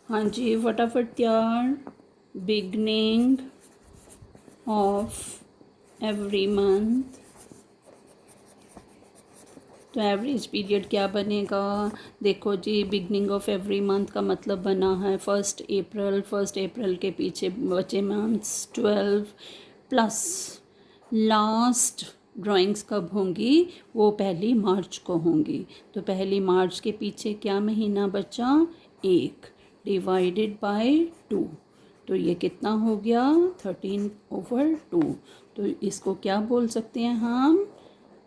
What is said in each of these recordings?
हाँ जी, फटाफट तैयार। बिगनिंग ऑफ एवरी मंथ, तो एवरेज पीरियड क्या बनेगा? देखो जी, बिगनिंग ऑफ एवरी मंथ का मतलब बना है 1 अप्रैल। 1 अप्रैल के पीछे बचे मंथ्स 12 प्लस लास्ट ड्राइंग्स कब होंगी? वो 1 मार्च को होंगी। तो 1 मार्च के पीछे क्या महीना बचा? 1 डिवाइडेड बाय 2। तो ये कितना हो गया? 13/2। तो इसको क्या बोल सकते हैं हम?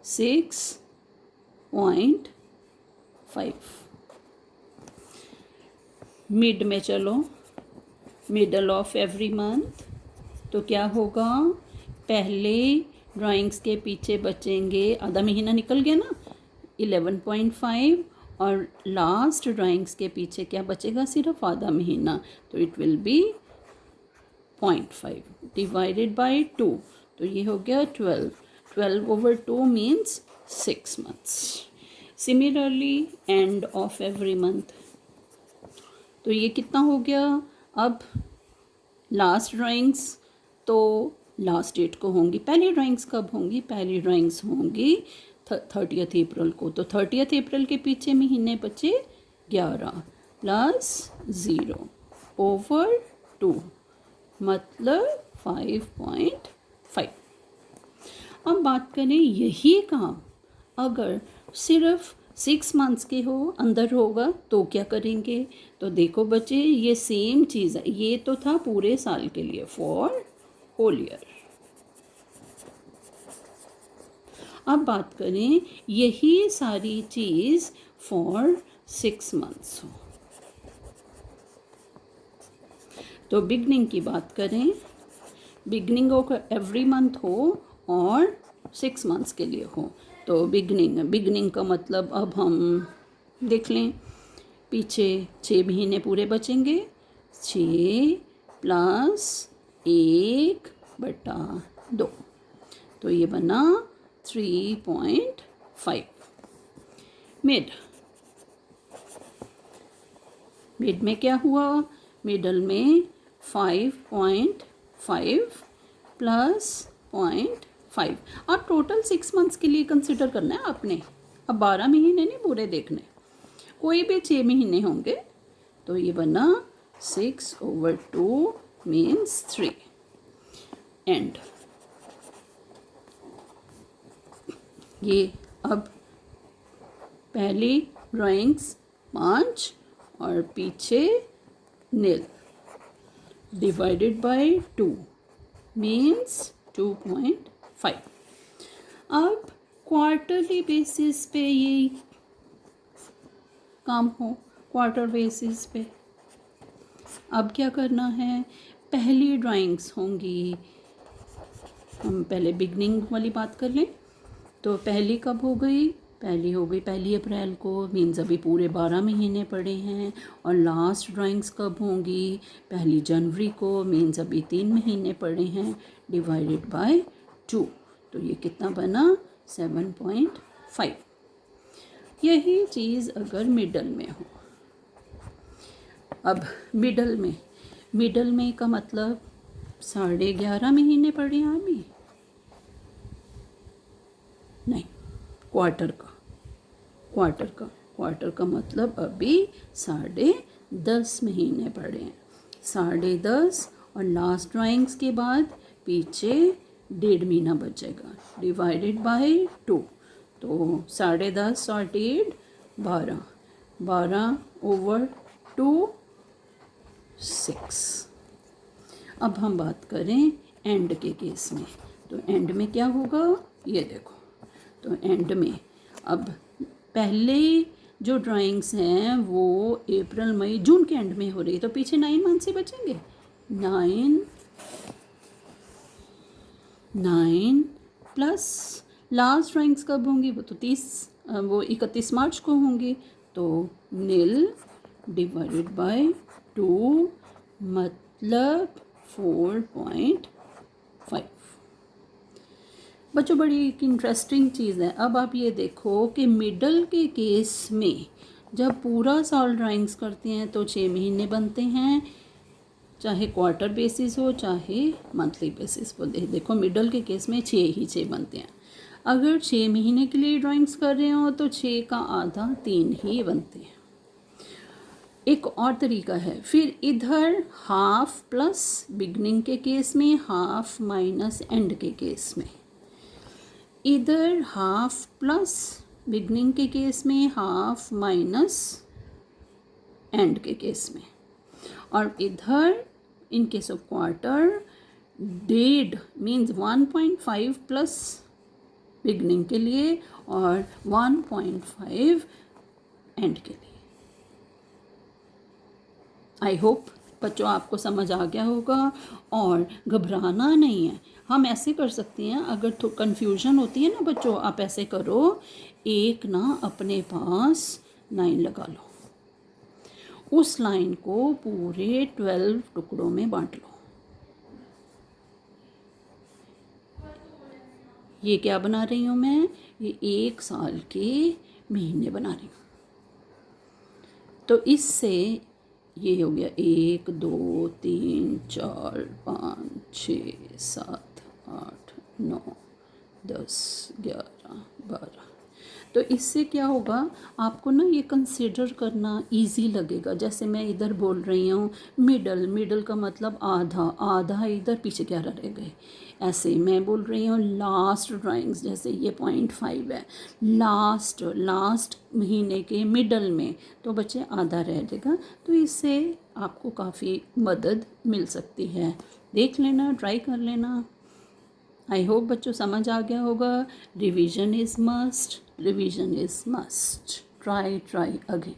6.5। मिड में चलो, मिडल ऑफ एवरी मंथ, तो क्या होगा? पहले ड्राइंग्स के पीछे बचेंगे, आधा महीना निकल गया ना, 11.5। और लास्ट ड्राइंग्स के पीछे क्या बचेगा? सिर्फ आधा महीना, तो it will be 0.5 divided by 2। तो ये हो गया 12। 12/2 means 6 months। Similarly end of every month, तो ये कितना हो गया? अब लास्ट ड्राइंग्स तो लास्ट डेट को होंगी। पहली ड्राइंग्स कब होंगी? पहली ड्राइंग्स होंगी 30 अप्रैल को। तो 30 अप्रैल के पीछे महीने बचे 11 प्लस 0/2, मतलब 5.5। अब बात करें यही काम अगर सिर्फ 6 मंथ्स के हो, अंदर होगा, तो क्या करेंगे? तो देखो बच्चे, ये सेम चीज़ है। ये तो था पूरे साल के लिए, फॉर होल ईयर। अब बात करें यही सारी चीज़ फॉर 6 मंथ्स हो। तो बिगनिंग की बात करें, बिगनिंग ऑफ एवरी मंथ हो और 6 मंथ्स के लिए हो। तो बिगनिंग का मतलब अब हम देख लें, पीछे 6 महीने पूरे बचेंगे। 6 प्लस 1/2, तो ये बना 3.5। मिड मिड में क्या हुआ? मिडल में 5.5 प्लस 0.5। अब टोटल 6 मंथ्स के लिए कंसिडर करना है आपने। अब 12 महीने नहीं पूरे देखने, कोई भी 6 महीने होंगे। तो ये बना 6/2 मीन्स 3। एंड ये अब पहली ड्राइंग्स 5 और पीछे नील डिवाइडेड बाय 2 मीन्स 2.5। अब क्वार्टरली बेसिस पे ये काम हो, क्वार्टर बेसिस पे। अब क्या करना है? पहली ड्राइंग्स होंगी, हम पहले बिगनिंग वाली बात कर लें। तो पहली कब हो गई? पहली हो गई 1 अप्रैल को, मीन्स अभी पूरे 12 महीने पड़े हैं। और लास्ट ड्राइंग्स कब होंगी? 1 जनवरी को, मीन्स अभी 3 महीने पड़े हैं, डिवाइडेड बाय 2। तो ये कितना बना? 7.5। यही चीज़ अगर मिडल में हो। अब मिडल में का मतलब 11.5 महीने पड़े हैं अभी, नहीं, क्वार्टर का मतलब अभी 10.5 महीने पड़े हैं। 10.5 और लास्ट ड्राइंग्स के बाद पीछे 1.5 महीना बचेगा, डिवाइडेड बाय 2। तो 10.5 और 1.5 12, 12/2 6। अब हम बात करें एंड के केस में। तो एंड में क्या होगा? ये देखो, तो एंड में अब पहले जो ड्राइंग्स हैं वो अप्रैल मई जून के एंड में हो रही है, तो पीछे 9 मंथ्स ही बचेंगे। 9 प्लस लास्ट ड्राइंग्स कब होंगी? वो तो 31 मार्च को होंगी। तो नील डिवाइडेड बाय 2, मतलब 4.5। बच्चों, बड़ी एक इंटरेस्टिंग चीज़ है। अब आप ये देखो कि मिडल के केस में जब पूरा साल ड्राइंग्स करते हैं तो 6 महीने बनते हैं, चाहे क्वार्टर बेसिस हो चाहे मंथली बेसिस हो। देखो मिडल के केस में 6 ही 6 बनते हैं। अगर 6 महीने के लिए ड्राइंग्स कर रहे हो तो 6 का आधा 3 ही बनते हैं। एक और तरीका है, फिर इधर हाफ प्लस बिगनिंग के केस में, हाफ माइनस एंड के केस में। इधर हाफ प्लस बिगनिंग के केस में, हाफ माइनस एंड के केस में। और इधर in case of quarter, 1.5 means 1.5 plus beginning के लिए और 1.5 एंड के लिए। आई होप बच्चों आपको समझ आ गया होगा और घबराना नहीं है। हम ऐसे कर सकते हैं, अगर तो कन्फ्यूजन होती है ना बच्चों, आप ऐसे करो, एक ना अपने पास लाइन लगा लो, उस लाइन को पूरे 12 टुकड़ों में बांट लो। ये क्या बना रही हूँ मैं, ये 1 साल के महीने बना रही हूँ। तो इससे ये हो गया 1 2 3 4 5 6 7 8 9 10 11 12। तो इससे क्या होगा, आपको ना ये कंसिडर करना इजी लगेगा। जैसे मैं इधर बोल रही हूँ मिडल, मिडल का मतलब आधा, आधा इधर पीछे 11 रह गए। ऐसे मैं बोल रही हूँ लास्ट ड्राइंग्स, जैसे ये 0.5 है, लास्ट महीने के मिडल में, तो बच्चे आधा रह जाएगा। तो इससे आपको काफ़ी मदद मिल सकती है। देख लेना, ट्राई कर लेना। आई होप बच्चों समझ आ गया होगा। Revision is must, revision is must. Try again.